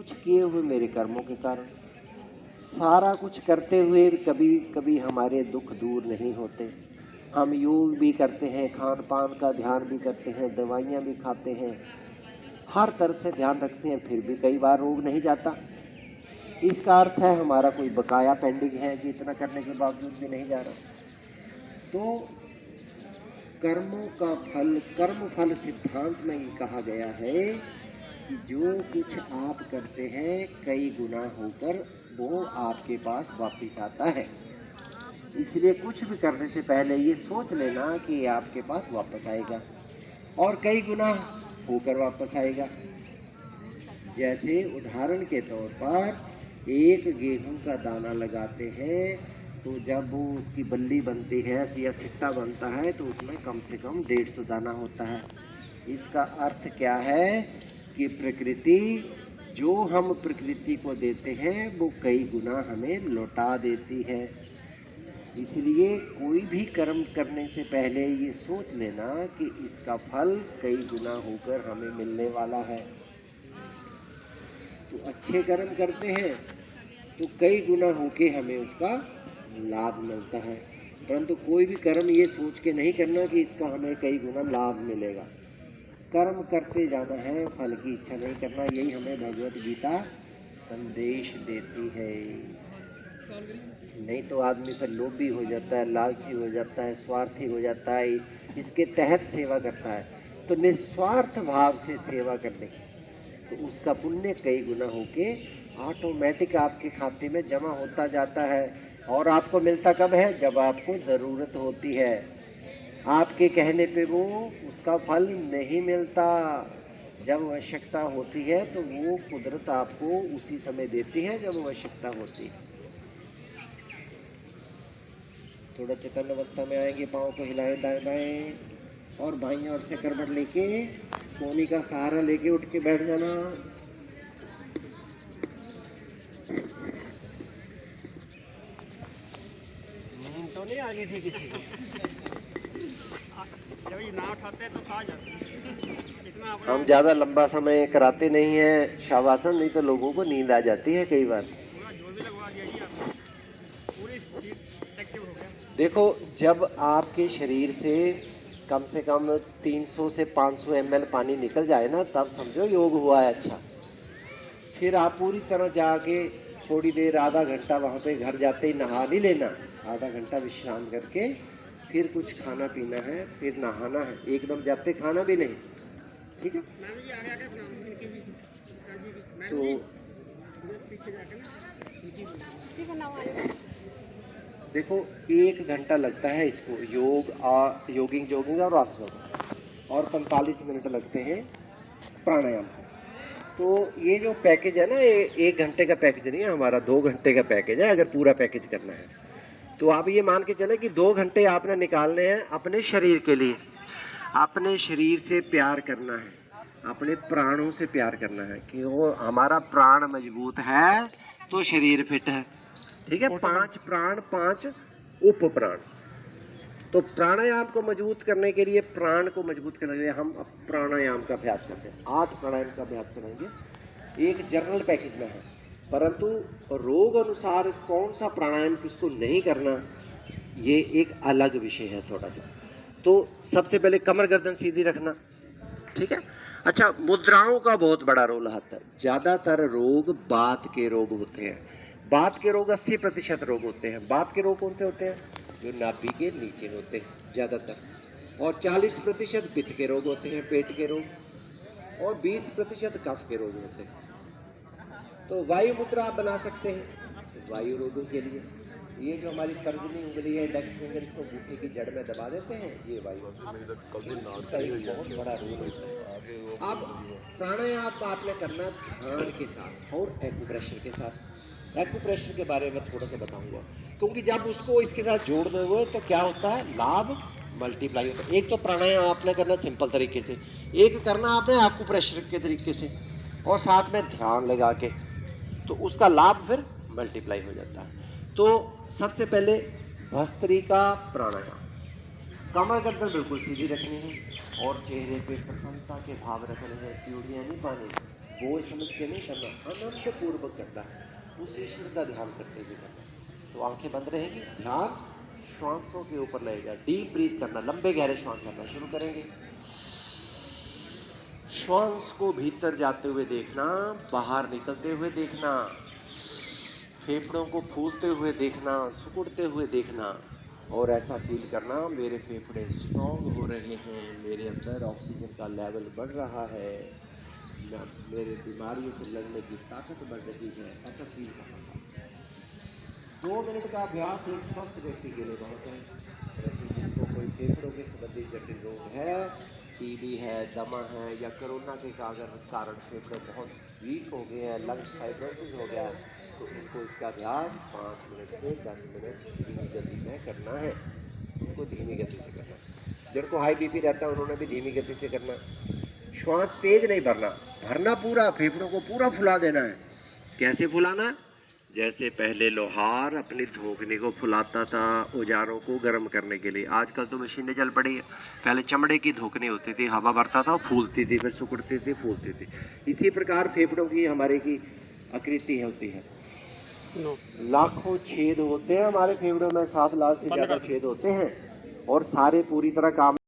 कुछ किए हुए मेरे कर्मों के कारण। सारा कुछ करते हुए कभी कभी हमारे दुख दूर नहीं होते। हम योग भी करते हैं, खान पान का ध्यान भी करते हैं, दवाइयाँ भी खाते हैं, हर तरफ से ध्यान रखते हैं, फिर भी कई बार रोग नहीं जाता। इसका अर्थ है हमारा कोई बकाया पेंडिंग है कि इतना करने के बावजूद भी नहीं जा रहा। तो कर्मों का फल, कर्म फल सिद्धांत में ये कहा गया है कि जो कुछ आप करते हैं कई गुना होकर वो आपके पास वापस आता है। इसलिए कुछ भी करने से पहले ये सोच लेना कि ये आपके पास वापस आएगा और कई गुना होकर वापस आएगा। जैसे उदाहरण के तौर पर एक गेहूं का दाना लगाते हैं तो जब वो उसकी बल्ली बनती है या सिट्टा बनता है तो उसमें कम से कम 150 दाना होता है। इसका अर्थ क्या है कि प्रकृति, जो हम प्रकृति को देते हैं वो कई गुना हमें लौटा देती है। इसलिए कोई भी कर्म करने से पहले ये सोच लेना कि इसका फल कई गुना होकर हमें मिलने वाला है। तो अच्छे कर्म करते हैं तो कई गुना होके हमें उसका लाभ मिलता है, परंतु कोई भी कर्म ये सोच के नहीं करना कि इसका हमें कई गुना लाभ मिलेगा। कर्म करते जाना है, फल की इच्छा नहीं करना। यही हमें भगवत गीता संदेश देती है। नहीं तो आदमी फिर लोभी हो जाता है, लालची हो जाता है, स्वार्थी हो जाता है, इसके तहत सेवा करता है। तो निस्वार्थ भाव से सेवा करने तो उसका पुण्य कई गुना होके ऑटोमेटिक आपके खाते में जमा होता जाता है। और आपको मिलता कब है? जब आपको ज़रूरत होती है। आपके कहने पे वो उसका फल नहीं मिलता। जब आवश्यकता होती है तो वो कुदरत आपको उसी समय देती है जब आवश्यकता होती है। थोड़ा चेतन अवस्था में आएंगे, पाँव को हिलाएं दाएं बाएं और बाईं ओर से करवट लेके कोहनी का सहारा लेके उठ के बैठ जाना। नींद तो नहीं आ गई थी किसी को? जब ये ना उठाते तो खा जाते हैं। हम ज्यादा लंबा समय कराते नहीं है शवासन, नहीं तो लोगों को नींद आ जाती है कई बार। पूरा जोर भी लगवा दिया जी आपने, पूरी चीज एक्टिव हो गया। देखो, जब आपके शरीर से कम 300 से 500 ml पानी निकल जाए ना, तब समझो योग हुआ है अच्छा। फिर आप पूरी तरह जाके थोड़ी देर, आधा घंटा वहाँ पे घर जाते ही नहा नहीं लेना, आधा घंटा विश्राम करके फिर कुछ खाना पीना है, फिर नहाना है। एकदम जाते खाना भी नहीं, ठीक है? तो पीछे जाके ना देखो, 1 घंटा लगता है इसको योगिंग जोगिंग और आसनों और 45 मिनट लगते हैं प्राणायाम। तो ये जो पैकेज है ना, ये 1 घंटे का पैकेज नहीं है हमारा, 2 घंटे का पैकेज है। अगर पूरा पैकेज करना है तो आप ये मान के चले कि 2 घंटे आपने निकालने हैं अपने शरीर के लिए। अपने शरीर से प्यार करना है, अपने प्राणों से प्यार करना है कि वो हमारा प्राण मजबूत है तो शरीर फिट है, ठीक है? 5 प्राण 5 उप प्राण। तो प्राणायाम को मजबूत करने के लिए, प्राण को मजबूत करने के लिए हम अब प्राणायाम का अभ्यास करते हैं। 8 प्राणायाम का अभ्यास करेंगे। एक जनरल पैकेज में है, परंतु रोग अनुसार कौन सा प्राणायाम किसको नहीं करना, ये एक अलग विषय है थोड़ा सा। तो सबसे पहले कमर गर्दन सीधी रखना, ठीक है? अच्छा, मुद्राओं का बहुत बड़ा रोल आता है। ज्यादातर रोग बात के रोग होते हैं। बात के रोग 80% रोग होते हैं। बात के रोग कौन से होते हैं? जो नाभि के नीचे होते हैं ज्यादातर। और 40% पित्त के रोग होते हैं, पेट के रोग। और 20% कफ के रोग होते हैं। तो वायु मुद्रा आप बना सकते हैं वायु रोगों के लिए। ये जो हमारी तर्जनी उंगली है, इंडेक्स फिंगर, इसको घुटने की जड़ में दबा देते हैं, ये वायु इसका एक बहुत बड़ा रोल होता है। अब प्राणायाम आपने करना ध्यान के साथ और एक्यूप्रेशर के साथ। एक्यूप्रेशर के बारे में थोड़ा सा बताऊंगा, क्योंकि जब उसको इसके साथ जोड़ दोगे तो क्या होता है, लाभ मल्टीप्लाई होता है। एक तो प्राणायाम आपने करना सिंपल तरीके से, एक करना आपने एक्यूप्रेशर के तरीके से, और साथ में ध्यान लगा के, तो उसका लाभ फिर मल्टीप्लाई हो जाता है। तो सबसे पहले भस्त्रिका प्राणायाम। कमर गर्दन बिल्कुल सीधी रखनी है और चेहरे पे प्रसन्नता के भाव रखने हैं, पीड़ियां नहीं पानी। वो समझ के नहीं करना, आनंद पूर्वक करना है, उस ईश्वर का ध्यान करते हुए करना। तो आंखें बंद रहेगी, ध्यान श्वासों के ऊपर लगेगा, डीप ब्रीथ करना, लंबे गहरे श्वास करना शुरू करेंगे। श्वास को भीतर जाते हुए देखना, बाहर निकलते हुए देखना, फेफड़ों को फूलते हुए देखना, सिकुड़ते हुए देखना, और ऐसा फील करना मेरे फेफड़े स्ट्रॉन्ग हो रहे हैं, मेरे अंदर ऑक्सीजन का लेवल बढ़ रहा है, मेरे बीमारियों से लड़ने की ताकत बढ़ रही है, ऐसा फील करना था। 2 मिनट का अभ्यास एक स्वस्थ व्यक्ति के लिए बहुत है, परंतु जिनको कोई फेफड़ों के संबंधी जटिल रोग है, टीबी है, दमा है, या कोरोना के कारण फेफड़े बहुत वीक हो गए हैं, लंग्स फाइब्रोसिस हो गया है, तो उनको इसका अभ्यास 5 मिनट से 10 मिनट धीमी गति में करना है, उनको धीमी गति से करना है। जिनको हाई बीपी रहता है उन्होंने भी धीमी गति से करना। श्वास तेज नहीं भरना, भरना पूरा, फेफड़ों को पूरा फुला देना है। कैसे फुलाना? जैसे पहले लोहार अपनी धोखनी को फुलाता था औजारों को गर्म करने के लिए, आजकल तो मशीनें चल पड़ी है, पहले चमड़े की धोखनी होती थी, हवा भरता था, फूलती थी, फिर सिकुड़ती थी, फूलती थी। इसी प्रकार फेफड़ों की हमारे की आकृति होती है। लाखों छेद होते हैं हमारे फेफड़ों में, 7 लाख से ज्यादा छेद होते हैं, और सारे पूरी तरह काम